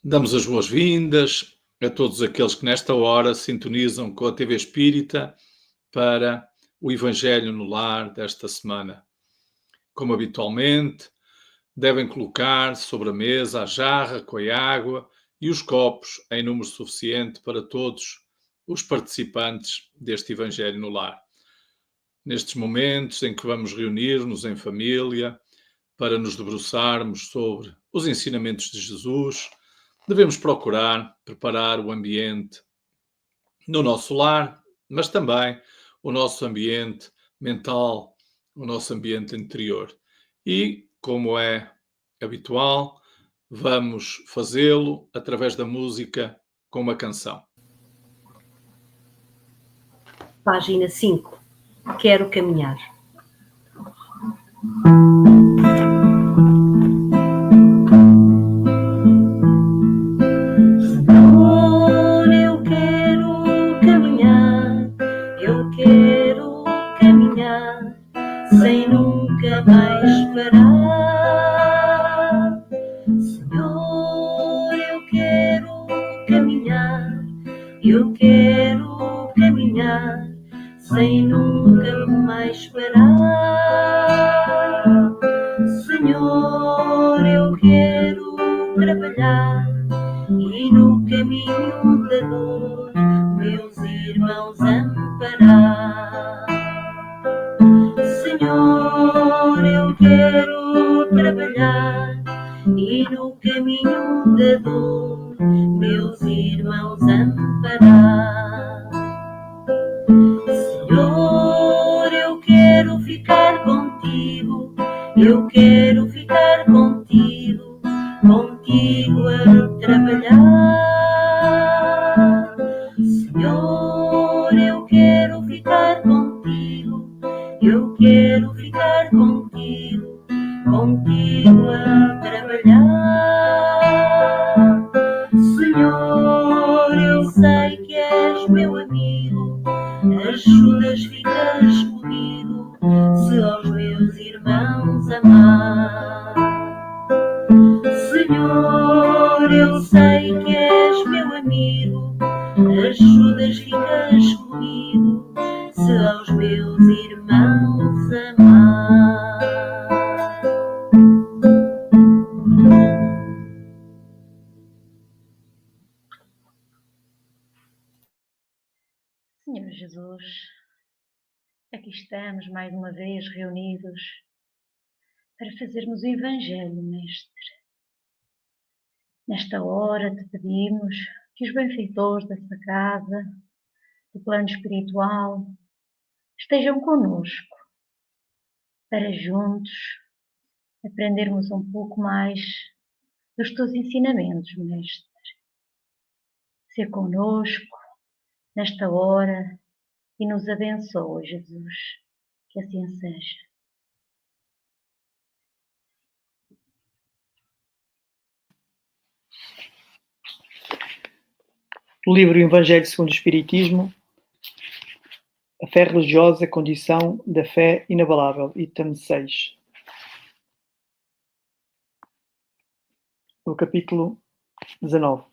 Damos as boas-vindas a todos aqueles que nesta hora sintonizam com a TV Espírita para o Evangelho no Lar desta semana. Como habitualmente, devem colocar sobre a mesa a jarra com a água e os copos em número suficiente para todos os participantes deste Evangelho no Lar. Nestes momentos em que vamos reunir-nos em família para nos debruçarmos sobre os ensinamentos de Jesus, devemos procurar preparar o ambiente no nosso lar, mas também o nosso ambiente mental, o nosso ambiente interior. E, como é habitual, vamos fazê-lo através da música com uma canção. Página 5. Quero caminhar. Senhor, eu quero caminhar, sem nunca mais parar. Senhor, eu quero caminhar, sem nunca mais parar. Senhor, eu quero trabalhar e no caminho da dor meus irmãos amparar. Senhor, eu quero trabalhar e no caminho da dor meus irmãos amparar. Senhor, eu quero ficar contigo, contigo a trabalhar. Senhor, eu quero ficar contigo, contigo a trabalhar. Senhor, eu sei que és meu amigo, ajudas, ficas comigo, se aos meus irmãos amar. Senhor, eu sei que és meu amigo, ajudas, ficas comigo, se aos meus irmãos amar. Senhor Jesus, aqui estamos mais uma vez reunidos para fazermos o Evangelho, Mestre. Nesta hora te pedimos que os benfeitores desta casa, do plano espiritual, estejam conosco, para juntos aprendermos um pouco mais dos teus ensinamentos, Mestre. Ser conosco nesta hora e nos abençoa, Jesus. Que assim seja. Do livro Evangelho segundo o Espiritismo, a fé religiosa, condição da fé inabalável, item 6. No capítulo 19.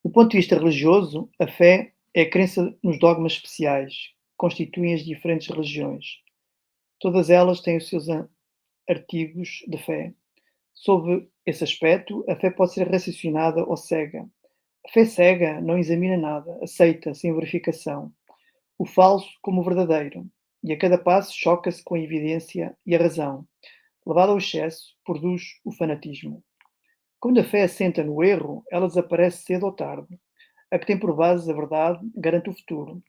Do ponto de vista religioso, a fé é a crença nos dogmas especiais que constituem as diferentes religiões. Todas elas têm os seus artigos de fé. Sob esse aspecto, a fé pode ser raciocinada ou cega. A fé cega não examina nada, aceita, sem verificação, o falso como o verdadeiro, e a cada passo choca-se com a evidência e a razão. Levada ao excesso, produz o fanatismo. Quando a fé assenta no erro, ela desaparece cedo ou tarde. A que tem por base a verdade garante o futuro,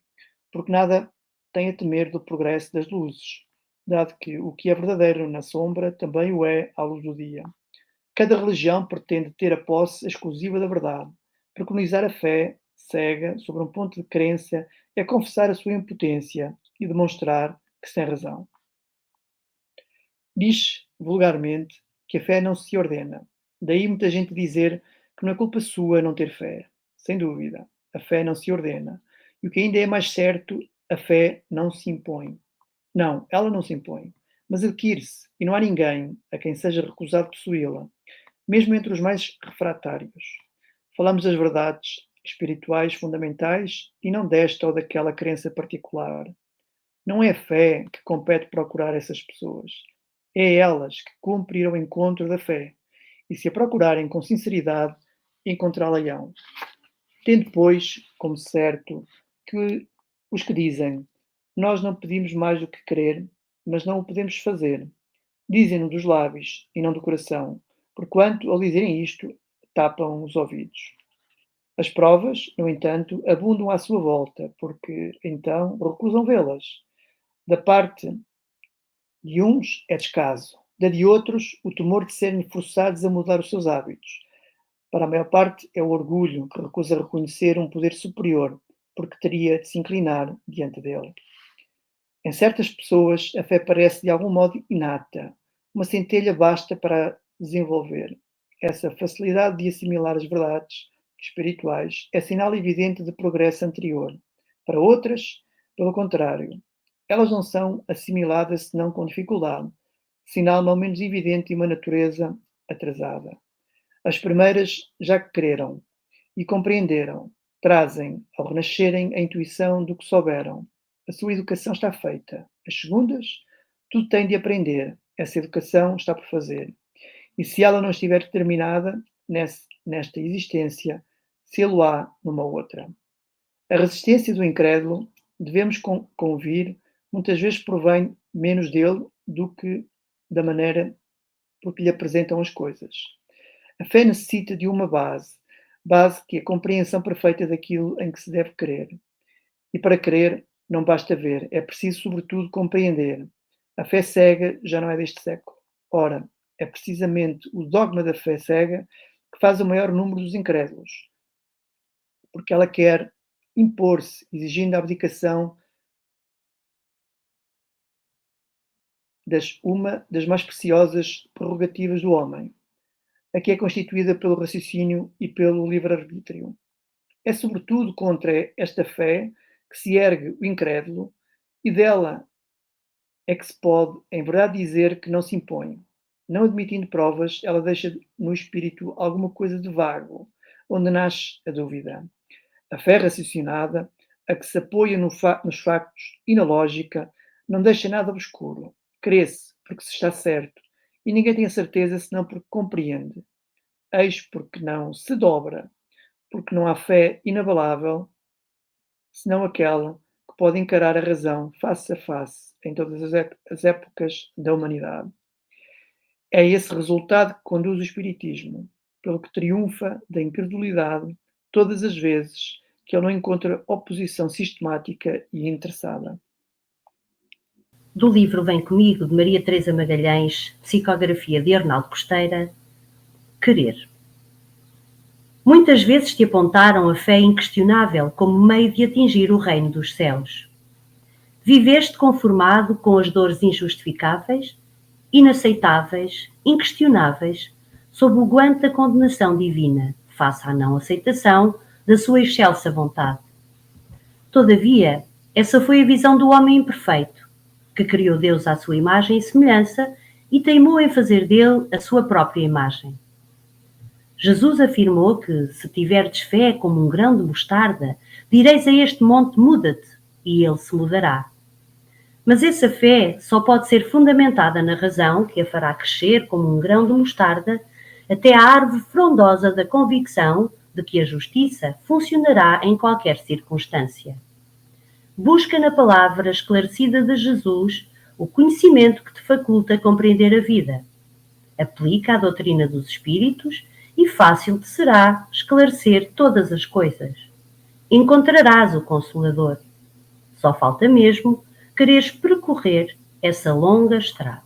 porque nada tem a temer do progresso das luzes, dado que o que é verdadeiro na sombra também o é à luz do dia. Cada religião pretende ter a posse exclusiva da verdade. Preconizar a fé cega sobre um ponto de crença é confessar a sua impotência e demonstrar que se tem razão. Diz vulgarmente que a fé não se ordena. Daí muita gente dizer que não é culpa sua não ter fé. Sem dúvida, a fé não se ordena. E o que ainda é mais certo, a fé não se impõe. Não, ela não se impõe, mas adquire-se, e não há ninguém a quem seja recusado possuí-la. mesmo entre os mais refratários. Falamos das verdades espirituais fundamentais e não desta ou daquela crença particular. Não é a fé que compete procurar essas pessoas. É elas que cumprem ir ao encontro da fé. E se a procurarem com sinceridade, encontrá-la-ão. Tendo, pois, como certo, que os que dizem, nós não pedimos mais do que querer, mas não o podemos fazer. Dizem-no dos lábios e não do coração, porquanto, ao dizerem isto, tapam os ouvidos. As provas, no entanto, abundam à sua volta, porque, então, recusam vê-las. Da parte de uns é descaso, da de outros, o temor de serem forçados a mudar os seus hábitos. Para a maior parte é o orgulho que recusa reconhecer um poder superior, porque teria de se inclinar diante dele. Em certas pessoas, a fé parece de algum modo inata. Uma centelha basta para desenvolver. Essa facilidade de assimilar as verdades espirituais é sinal evidente de progresso anterior. Para outras, pelo contrário, elas não são assimiladas senão com dificuldade, sinal não menos evidente de uma natureza atrasada. As primeiras já creram e compreenderam, trazem, ao renascerem, a intuição do que souberam. A sua educação está feita. As segundas, tudo têm de aprender. Essa educação está por fazer. E se ela não estiver determinada nesta existência, sê-lo-á numa outra. A resistência do incrédulo, devemos convir, muitas vezes provém menos dele do que da maneira por que lhe apresentam as coisas. A fé necessita de uma base que é a compreensão perfeita daquilo em que se deve crer. E para crer, não basta ver, é preciso, sobretudo, compreender. A fé cega já não é deste século. Ora, é precisamente o dogma da fé cega que faz o maior número dos incrédulos, porque ela quer impor-se, exigindo a abdicação uma das mais preciosas prerrogativas do homem, a que é constituída pelo raciocínio e pelo livre-arbítrio. É sobretudo contra esta fé que se ergue o incrédulo, e dela é que se pode, em verdade, dizer que não se impõe. Não admitindo provas, ela deixa no espírito alguma coisa de vago, onde nasce a dúvida. A fé raciocinada, a que se apoia nos factos e na lógica, não deixa nada obscuro. Crê-se porque se está certo, e ninguém tem a certeza senão porque compreende. Eis porque não se dobra, porque não há fé inabalável, senão aquela que pode encarar a razão face a face em todas as épocas da humanidade. É esse resultado que conduz o Espiritismo, pelo que triunfa da incredulidade todas as vezes que ele não encontra oposição sistemática e interessada. Do livro Vem Comigo, de Maria Teresa Magalhães, psicografia de Arnaldo Costeira, Querer. Muitas vezes te apontaram a fé inquestionável como meio de atingir o reino dos céus. Viveste conformado com as dores injustificáveis, inaceitáveis, inquestionáveis, sob o guante da condenação divina, face à não aceitação da sua excelsa vontade. Todavia, essa foi a visão do homem imperfeito, que criou Deus à sua imagem e semelhança e teimou em fazer dele a sua própria imagem. Jesus afirmou que, se tiverdes fé como um grão de mostarda, direis a este monte, muda-te, e ele se mudará. Mas essa fé só pode ser fundamentada na razão, que a fará crescer como um grão de mostarda, até à árvore frondosa da convicção de que a justiça funcionará em qualquer circunstância. Busca na palavra esclarecida de Jesus o conhecimento que te faculta compreender a vida. Aplica a doutrina dos Espíritos e fácil te será esclarecer todas as coisas. Encontrarás o Consolador. Só falta mesmo quereres percorrer essa longa estrada.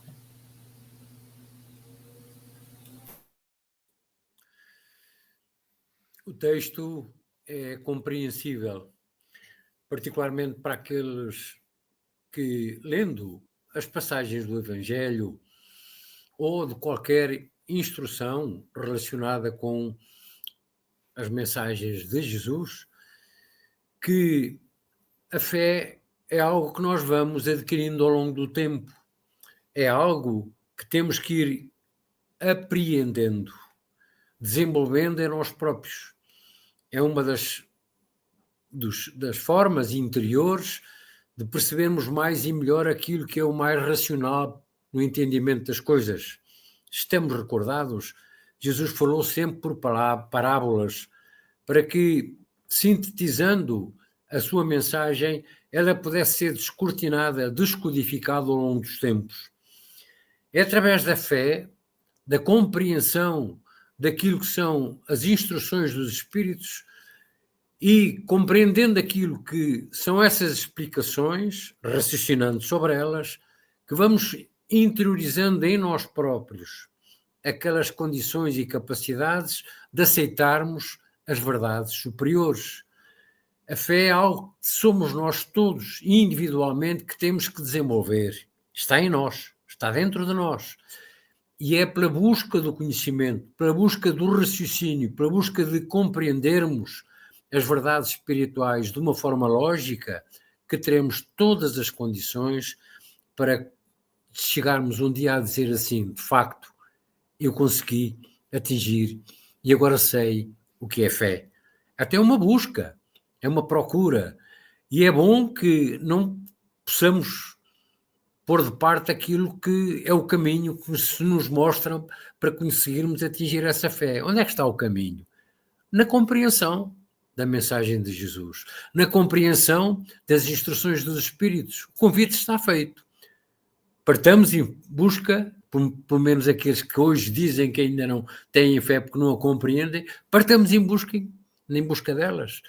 O texto é compreensível, particularmente para aqueles que, lendo as passagens do Evangelho ou de qualquer instrução relacionada com as mensagens de Jesus, que a fé é algo que nós vamos adquirindo ao longo do tempo, é algo que temos que ir apreendendo. desenvolvendo em nós próprios. É uma das formas interiores de percebermos mais e melhor aquilo que é o mais racional no entendimento das coisas. Estamos recordados, Jesus falou sempre por parábolas, para que, sintetizando a sua mensagem, ela pudesse ser descortinada, descodificada ao longo dos tempos. É através da fé, da compreensão daquilo que são as instruções dos Espíritos e compreendendo aquilo que são essas explicações, raciocinando sobre elas, que vamos interiorizando em nós próprios aquelas condições e capacidades de aceitarmos as verdades superiores. A fé é algo que somos nós todos, individualmente, que temos que desenvolver. Está em nós, está dentro de nós. E é pela busca do conhecimento, pela busca do raciocínio, pela busca de compreendermos as verdades espirituais de uma forma lógica que teremos todas as condições para chegarmos um dia a dizer assim, de facto, eu consegui atingir e agora sei o que é fé. Até uma busca, é uma procura. E é bom que não possamos pôr de parte aquilo que é o caminho que se nos mostra para conseguirmos atingir essa fé. Onde é que está o caminho? Na compreensão da mensagem de Jesus, na compreensão das instruções dos Espíritos. O convite está feito. Partamos em busca, pelo menos aqueles que hoje dizem que ainda não têm fé porque não a compreendem, partamos em busca delas,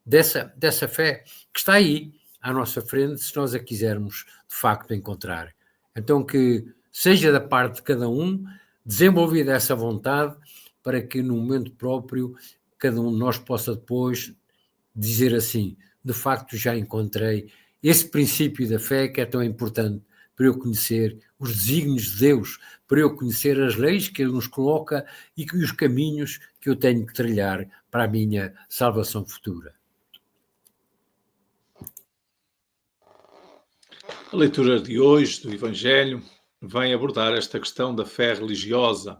dessa fé que está aí à nossa frente, se nós a quisermos de facto encontrar. Então que seja da parte de cada um desenvolvida essa vontade para que no momento próprio cada um de nós possa depois dizer assim, de facto já encontrei esse princípio da fé que é tão importante para eu conhecer os desígnios de Deus, para eu conhecer as leis que Ele nos coloca e os caminhos que eu tenho que trilhar para a minha salvação futura. A leitura de hoje do Evangelho vem abordar esta questão da fé religiosa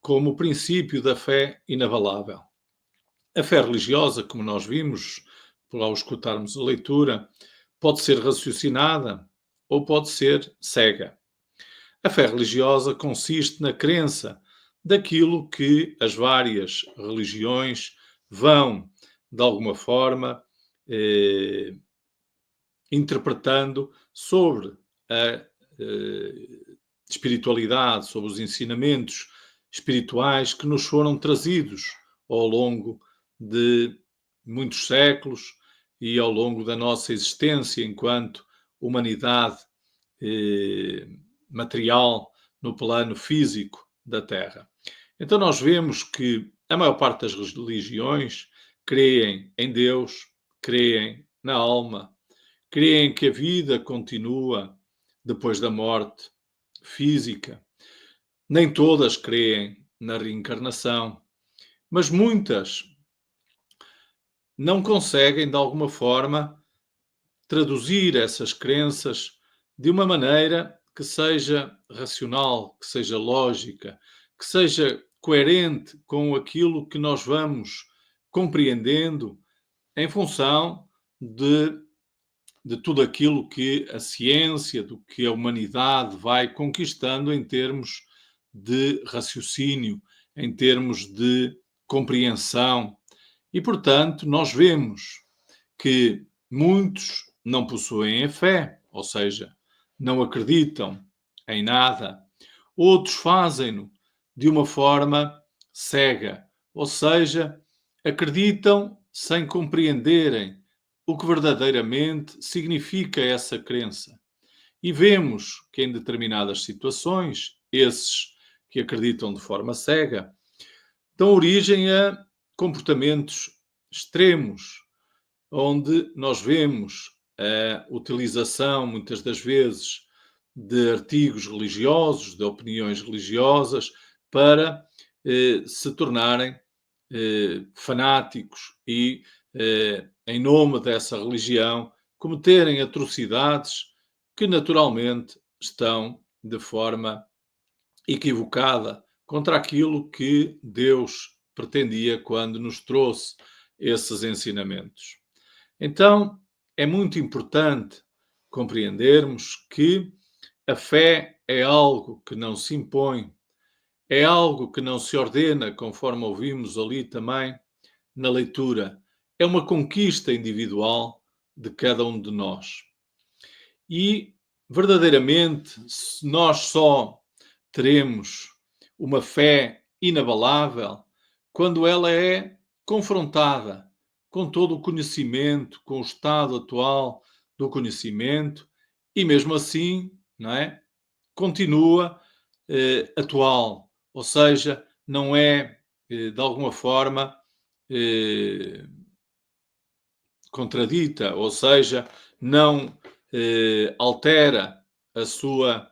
como o princípio da fé inabalável. A fé religiosa, como nós vimos ao escutarmos a leitura, pode ser raciocinada ou pode ser cega. A fé religiosa consiste na crença daquilo que as várias religiões vão, de alguma forma, interpretando sobre a espiritualidade, sobre os ensinamentos espirituais que nos foram trazidos ao longo de muitos séculos e ao longo da nossa existência enquanto humanidade material no plano físico da Terra. Então nós vemos que a maior parte das religiões creem em Deus, creem na alma, creem que a vida continua depois da morte física. Nem todas creem na reencarnação, mas muitas não conseguem, de alguma forma, traduzir essas crenças de uma maneira que seja racional, que seja lógica, que seja coerente com aquilo que nós vamos compreendendo em função de tudo aquilo que a ciência, do que a humanidade vai conquistando em termos de raciocínio, em termos de compreensão. E, portanto, nós vemos que muitos não possuem a fé, ou seja, não acreditam em nada. Outros fazem-no de uma forma cega, ou seja, acreditam sem compreenderem o que verdadeiramente significa essa crença. E vemos que em determinadas situações, esses que acreditam de forma cega, dão origem a comportamentos extremos, onde nós vemos a utilização, muitas das vezes, de artigos religiosos, de opiniões religiosas, para se tornarem fanáticos e, em nome dessa religião, cometerem atrocidades que naturalmente estão de forma equivocada contra aquilo que Deus pretendia quando nos trouxe esses ensinamentos. Então, é muito importante compreendermos que a fé é algo que não se impõe, é algo que não se ordena, conforme ouvimos ali também na leitura. É uma conquista individual de cada um de nós. E, verdadeiramente, se nós só teremos uma fé inabalável quando ela é confrontada com todo o conhecimento, com o estado atual do conhecimento, e mesmo assim, não é? Continua atual, ou seja, não é de alguma forma contradita, ou seja, não altera a sua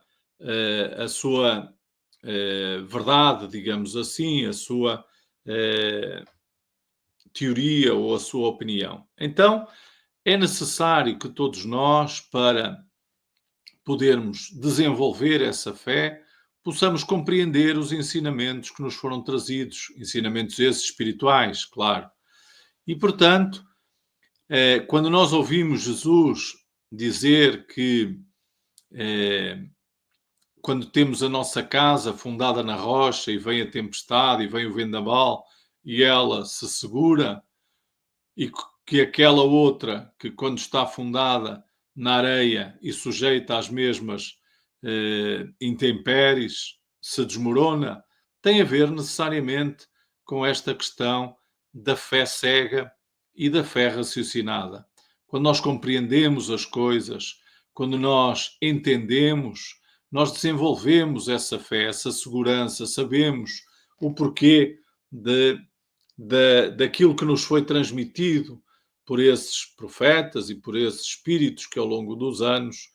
verdade, digamos assim, a sua teoria ou a sua opinião. Então, é necessário que todos nós, para podermos desenvolver essa fé, possamos compreender os ensinamentos que nos foram trazidos, ensinamentos esses espirituais, claro. E, portanto, quando nós ouvimos Jesus dizer que quando temos a nossa casa fundada na rocha e vem a tempestade e vem o vendaval e ela se segura, e que aquela outra que quando está fundada na areia e sujeita às mesmas intempéries se desmorona, tem a ver necessariamente com esta questão da fé cega e da fé raciocinada. Quando nós compreendemos as coisas, quando nós entendemos, nós desenvolvemos essa fé, essa segurança, sabemos o porquê daquilo que nos foi transmitido por esses profetas e por esses espíritos que ao longo dos anos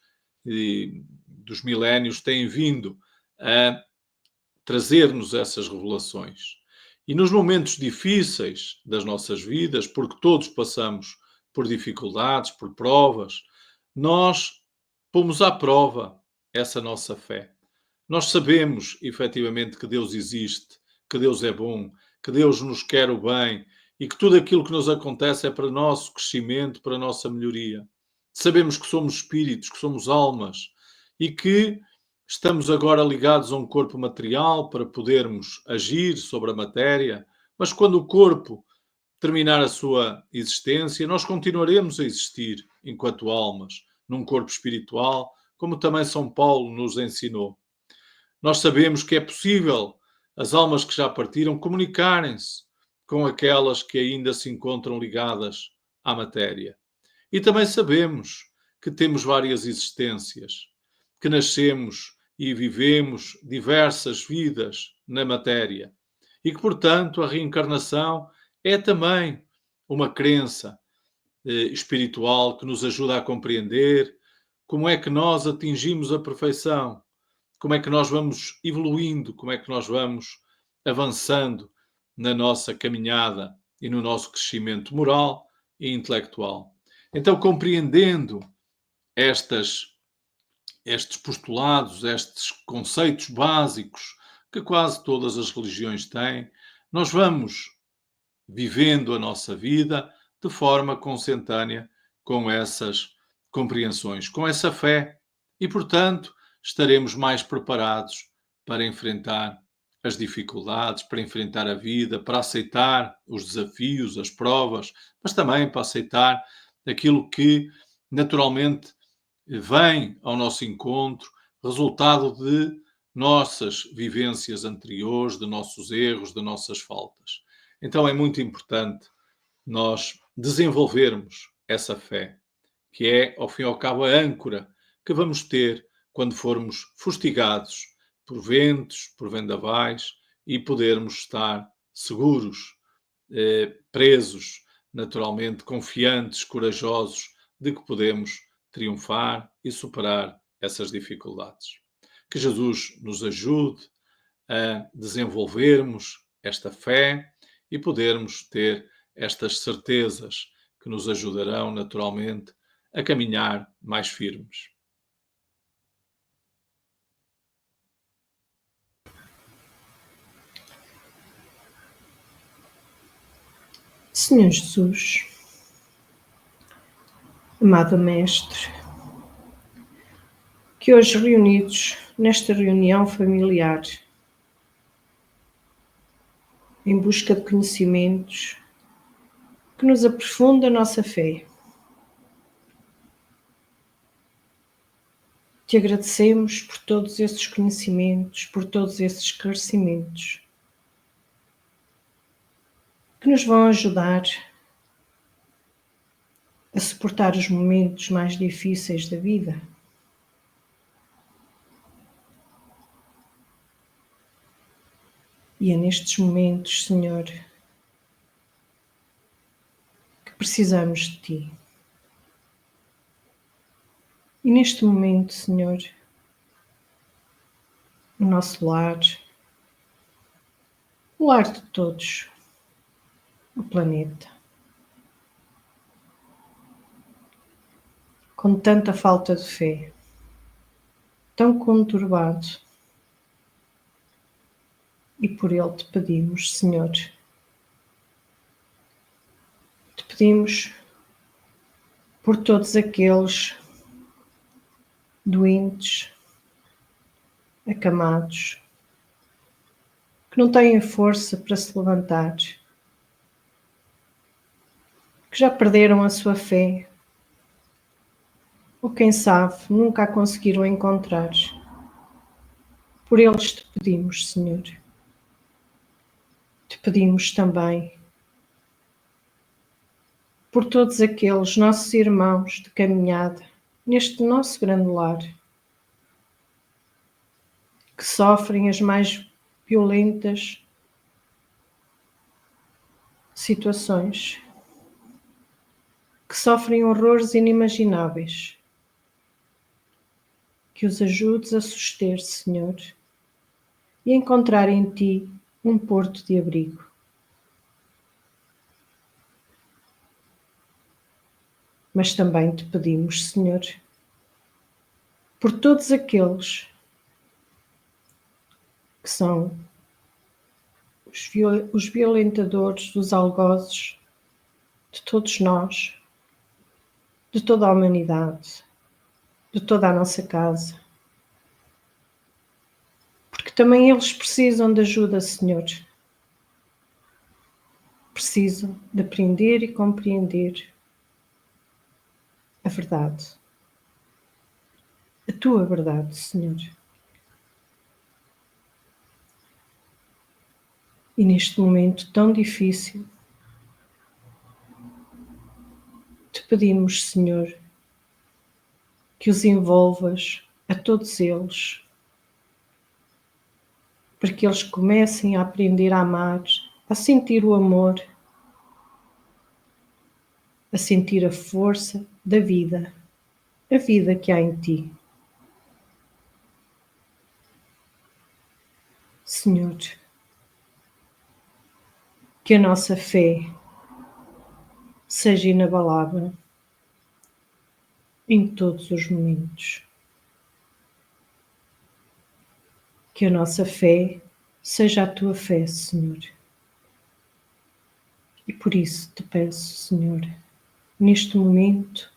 e dos milénios têm vindo a trazer-nos essas revelações. E nos momentos difíceis das nossas vidas, porque todos passamos por dificuldades, por provas, nós pomos à prova essa nossa fé. Nós sabemos, efetivamente, que Deus existe, que Deus é bom, que Deus nos quer o bem e que tudo aquilo que nos acontece é para nosso crescimento, para a nossa melhoria. Sabemos que somos espíritos, que somos almas e que estamos agora ligados a um corpo material para podermos agir sobre a matéria, mas quando o corpo terminar a sua existência, nós continuaremos a existir enquanto almas, num corpo espiritual, como também São Paulo nos ensinou. Nós sabemos que é possível as almas que já partiram comunicarem-se com aquelas que ainda se encontram ligadas à matéria. E também sabemos que temos várias existências, que nascemos e vivemos diversas vidas na matéria e que, portanto, a reencarnação é também uma crença espiritual que nos ajuda a compreender como é que nós atingimos a perfeição, como é que nós vamos evoluindo, como é que nós vamos avançando na nossa caminhada e no nosso crescimento moral e intelectual. Então, compreendendo estes postulados, estes conceitos básicos que quase todas as religiões têm, nós vamos vivendo a nossa vida de forma consentânea com essas compreensões, com essa fé e, portanto, estaremos mais preparados para enfrentar as dificuldades, para enfrentar a vida, para aceitar os desafios, as provas, mas também para aceitar aquilo que naturalmente vem ao nosso encontro, resultado de nossas vivências anteriores, de nossos erros, de nossas faltas. Então é muito importante nós desenvolvermos essa fé, que é, ao fim e ao cabo, a âncora que vamos ter quando formos fustigados por ventos, por vendavais e podermos estar seguros, presos, naturalmente, confiantes, corajosos de que podemos triunfar e superar essas dificuldades. Que Jesus nos ajude a desenvolvermos esta fé e podermos ter estas certezas que nos ajudarão naturalmente a caminhar mais firmes. Senhor Jesus, amado Mestre, que hoje reunidos nesta reunião familiar, em busca de conhecimentos que nos aprofundam a nossa fé, te agradecemos por todos esses conhecimentos, por todos esses esclarecimentos que nos vão ajudar a suportar os momentos mais difíceis da vida. E é nestes momentos, Senhor, que precisamos de Ti. E neste momento, Senhor, o nosso lar, o lar de todos, o planeta, com tanta falta de fé, tão conturbado, e por ele te pedimos, Senhor, te pedimos por todos aqueles doentes, acamados, que não têm força para se levantar, que já perderam a sua fé, ou quem sabe, nunca a conseguiram encontrar. Por eles te pedimos, Senhor. Te pedimos também por todos aqueles nossos irmãos de caminhada neste nosso grande lar, que sofrem as mais violentas situações, que sofrem horrores inimagináveis, que os ajudes a suster-se, Senhor, e a encontrar em Ti um porto de abrigo. Mas também te pedimos, Senhor, por todos aqueles que são os violentadores, os algozes de todos nós, de toda a humanidade, de toda a nossa casa. Porque também eles precisam de ajuda, Senhor. Precisam de aprender e compreender a verdade. A Tua verdade, Senhor. E neste momento tão difícil, te pedimos, Senhor, que os envolvas a todos eles, para que eles comecem a aprender a amar, a sentir o amor, a sentir a força da vida, a vida que há em Ti. Senhor, que a nossa fé seja inabalável em todos os momentos. Que a nossa fé seja a Tua fé, Senhor. E por isso te peço, Senhor, neste momento,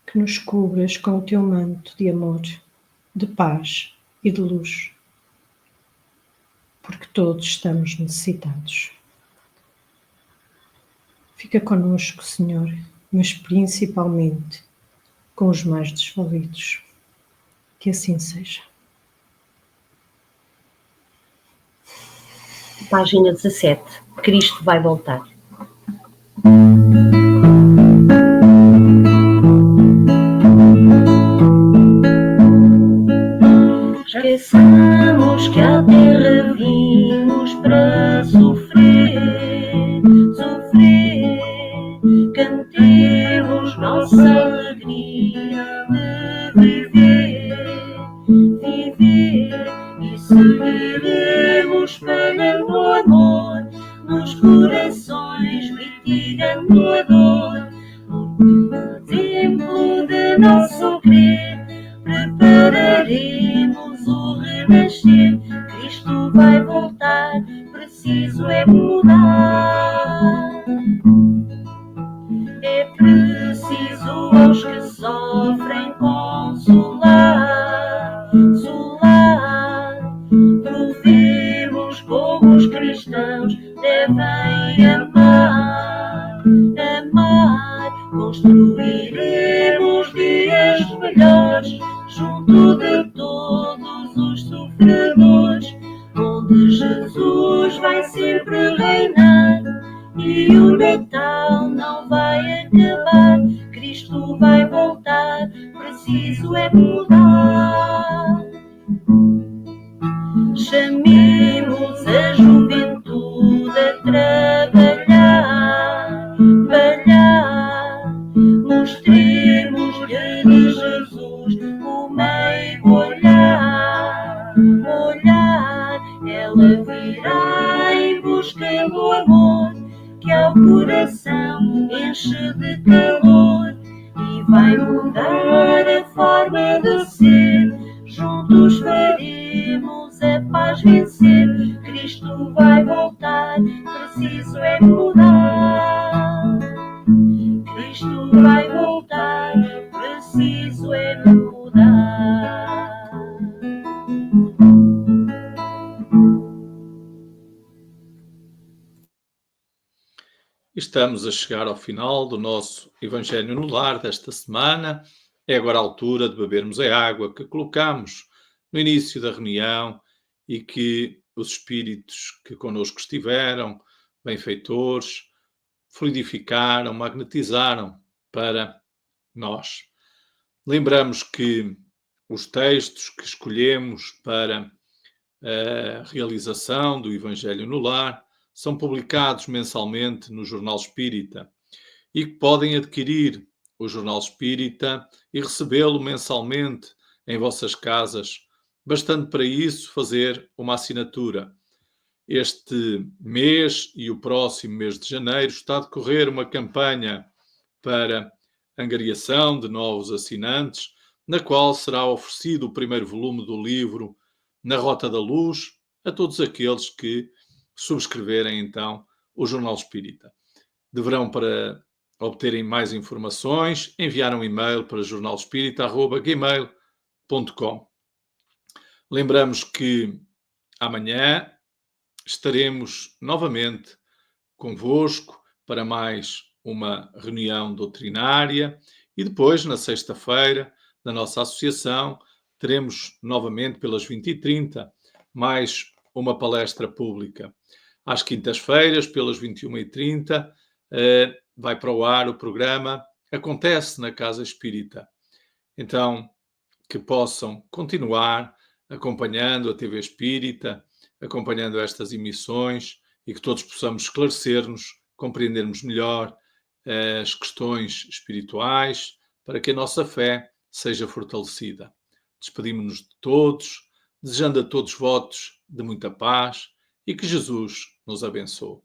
que nos cubras com o Teu manto de amor, de paz e de luz, porque todos estamos necessitados. Fica conosco, Senhor, mas principalmente com os mais desvalidos. Que assim seja. Página 17. Cristo vai voltar. Esqueçamos que à terra vimos para sofrer, sofrer. Cantemos nossa alegria de viver, viver. E seguiremos espalhando amor nos corações, mitigando a dor. No templo de nosso crer, prepararemos o renascer. Cristo vai voltar. preciso é mudar. É preciso aos que sofrem consolar, provemos como os cristãos devem amar, construiremos dias melhores junto de todos os sofredores, onde Jesus vai sempre reinar e o Natal não vai acabar. Cristo vai voltar, preciso é mudar. Chamemos a juventude a trabalhar, mostremos-lhe de Jesus o meigo olhar. Ela virá em busca do amor que ao coração enche de calor e vai mudar a forma de ser. Juntos faremos a paz vencer. Cristo vai voltar, preciso é mudar. Cristo vai voltar, preciso é mudar. Estamos a chegar ao final do nosso Evangelho no Lar desta semana. É agora a altura de bebermos a água que colocamos no início da reunião e que os espíritos que connosco estiveram, benfeitores, fluidificaram, magnetizaram para nós. Lembramos que os textos que escolhemos para a realização do Evangelho no Lar são publicados mensalmente no Jornal Espírita e que podem adquirir o Jornal Espírita e recebê-lo mensalmente em vossas casas, bastante para isso fazer uma assinatura. Este mês e o próximo mês de janeiro está a decorrer uma campanha para angariação de novos assinantes, na qual será oferecido o primeiro volume do livro Na Rota da Luz a todos aqueles que subscreverem então o Jornal Espírita. Deverão, para obterem mais informações, enviar um e-mail para jornalespírita@gmail.com. Lembramos que amanhã estaremos novamente convosco para mais uma reunião doutrinária e depois, na sexta-feira, na nossa associação, teremos novamente pelas 20h30 mais uma palestra pública. Às quintas-feiras, pelas 21h30, vai para o ar o programa Acontece na Casa Espírita. Então, que possam continuar acompanhando a TV Espírita, acompanhando estas emissões e que todos possamos esclarecer-nos, compreendermos melhor as questões espirituais para que a nossa fé seja fortalecida. Despedimos-nos de todos, desejando a todos votos de muita paz e que Jesus nos abençoe.